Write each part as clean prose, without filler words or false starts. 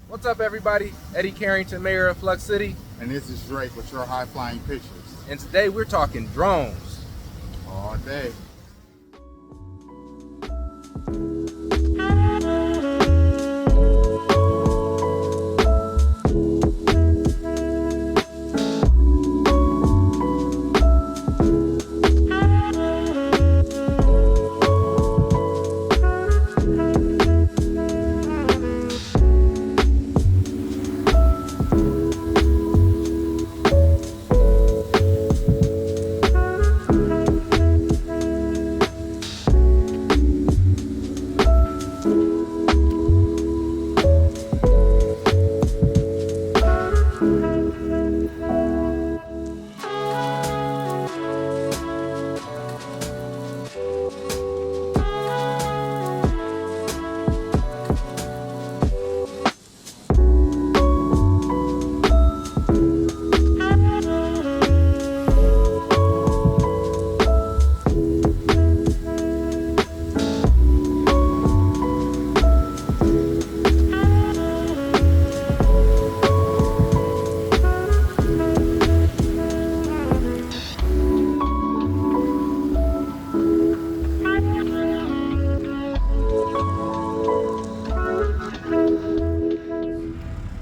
What's up, everybody? Eddie Carrington, Mayor of Flux City. And this is Drake with your high flying pictures. And today we're talking drones. All day.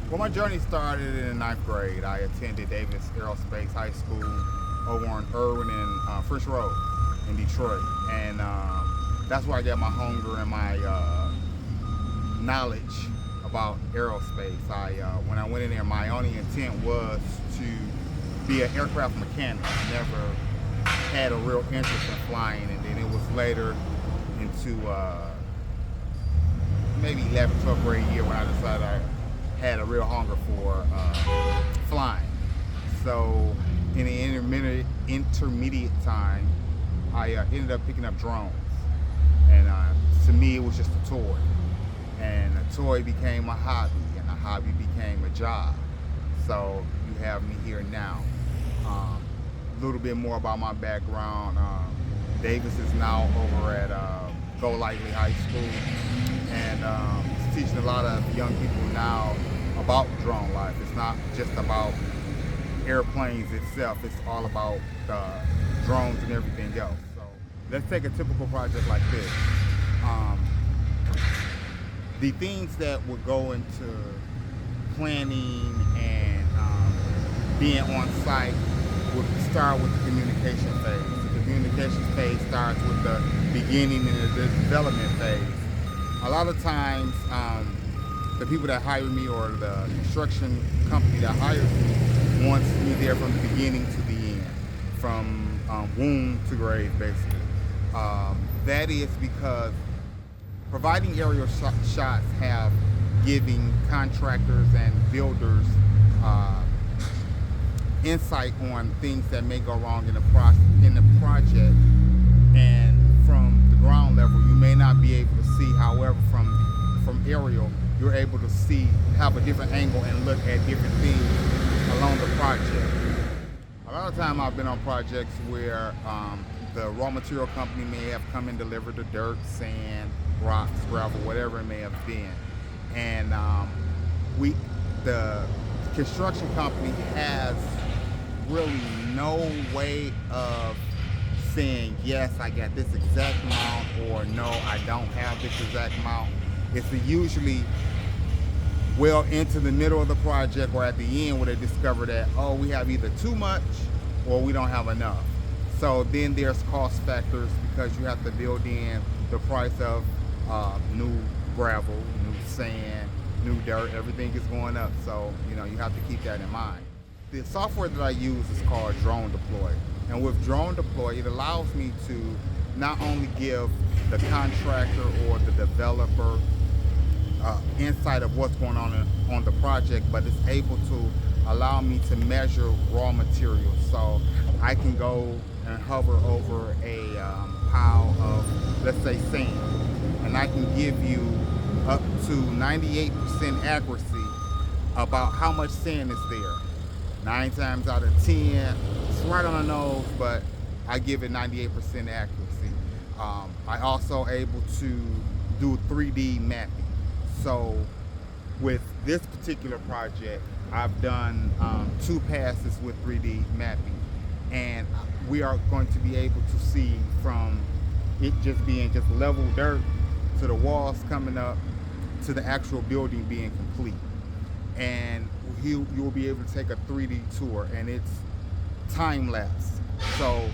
Well, my journey started in the ninth grade. I attended Davis Aerospace High School over on Irwin and French Road in Detroit. And that's where I got my hunger and my knowledge about aerospace. When I went in there, my only intent was to be an aircraft mechanic. I never had a real interest in flying, and then it was later into maybe 11th, 12th grade year when I decided I had a real hunger for flying. So in the intermediate time, I ended up picking up drones. And to me, it was just a toy. And a toy became a hobby, and a hobby became a job. So you have me here now. A little bit more about my background. Davis is now over at Go Lightly High School, and teaching a lot of young people now about drone life. It's not just about airplanes itself, it's all about drones and everything else. So let's take a typical project like this. The things that would go into planning and being on site would start with the communication phase. The communication phase starts with the beginning and the development phase. A lot of times, the people that hire me or the construction company that hires me wants me there from the beginning to the end, from womb to grave, basically. That is because providing aerial shots have giving contractors and builders insight on things that may go wrong in the project, and from the ground level you may not be able to see. However, from aerial, you're able to see, have a different angle and look at different things along the project. A lot of time I've been on projects where the raw material company may have come and delivered the dirt, sand, rocks, gravel, whatever it may have been. And the construction company has really no way of saying, yes, I got this exact amount, or no, I don't have this exact amount. It's usually well into the middle of the project or at the end where they discover that, oh, we have either too much or we don't have enough. So then there's cost factors, because you have to build in the price of new gravel, new sand, new dirt. Everything is going up, so you have to keep that in mind. The software that I use is called Drone Deploy, and with Drone Deploy, it allows me to not only give the contractor or the developer insight of what's going on the project, but it's able to allow me to measure raw materials. So I can go and hover over a pile of, let's say, sand, and I can give you up to 98% accuracy about how much sand is there. 9 times out of 10, it's right on the nose, but I give it 98% accuracy. I also able to do 3D mapping. So with this particular project, I've done 2 passes with 3D mapping, and we are going to be able to see from it just being just level dirt to the walls coming up to the actual building being complete. And you'll be able to take a 3D tour, and it's time lapse. So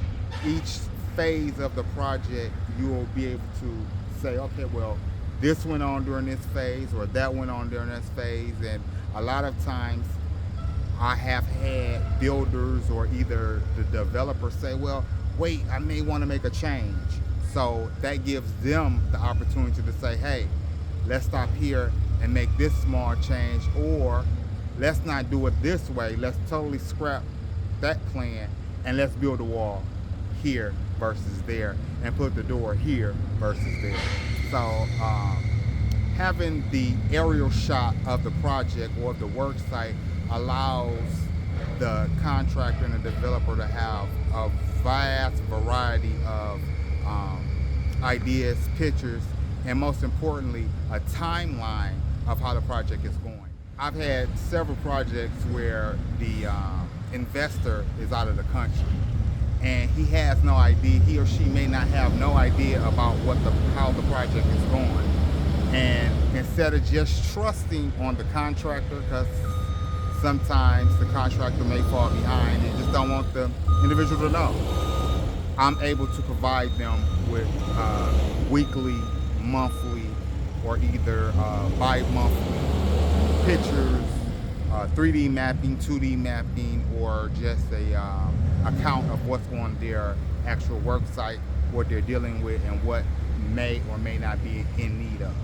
each phase of the project, you will be able to say, okay, well, this went on during this phase, or that went on during this phase. And a lot of times I have had builders or either the developer say, well, wait, I may want to make a change. So that gives them the opportunity to say, hey, let's stop here and make this small change, or let's not do it this way. Let's totally scrap that plan and let's build a wall here versus there, and put the door here versus there. So having the aerial shot of the project or the work site allows the contractor and the developer to have a vast variety of ideas, pictures, and most importantly, a timeline of how the project is going. I've had several projects where the investor is out of the country, and he has no idea, he or she may not have no idea about how the project is going. And instead of just trusting on the contractor, because sometimes the contractor may fall behind and just don't want the individual to know, I'm able to provide them with weekly, monthly, or either bi-monthly pictures, 3D mapping, 2D mapping, or just a account of what's on their actual work site, what they're dealing with, and what may or may not be in need of.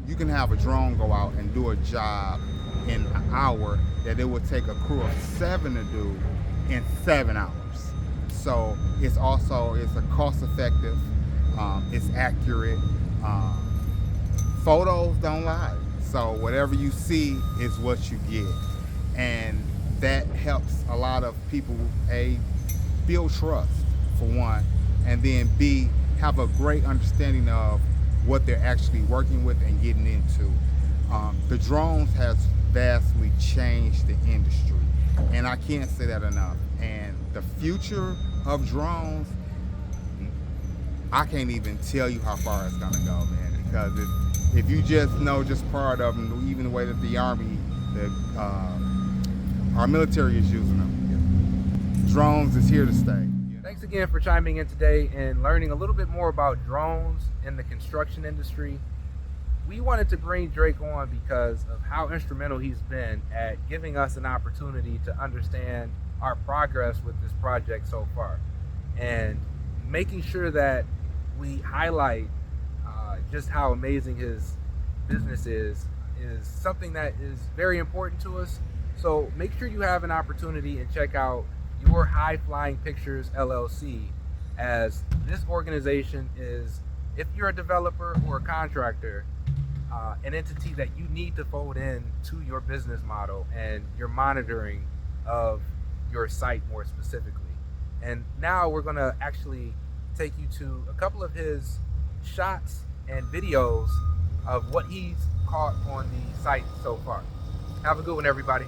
You can have a drone go out and do a job in an hour that it would take a crew of 7 to do in 7 hours. So it's a cost effective, it's accurate, photos don't lie. So whatever you see is what you get. And that helps a lot of people, A, build trust, for one, and then B, have a great understanding of what they're actually working with and getting into. The drones has vastly changed the industry, and I can't say that enough. And the future of drones, I can't even tell you how far it's gonna go, man, because if you just know just part of them, even the way that the Army, our military is using them, drones is here to stay. Thanks again for chiming in today and learning a little bit more about drones in the construction industry. We wanted to bring Drake on because of how instrumental he's been at giving us an opportunity to understand our progress with this project so far, and making sure that we highlight just how amazing his business is something that is very important to us. So make sure you have an opportunity and check out your High Flying Pictures LLC, as this organization is, if you're a developer or a contractor, an entity that you need to fold in to your business model and your monitoring of your site more specifically. And now we're going to actually take you to a couple of his shots and videos of what he's caught on the site so far. Have a good one, everybody.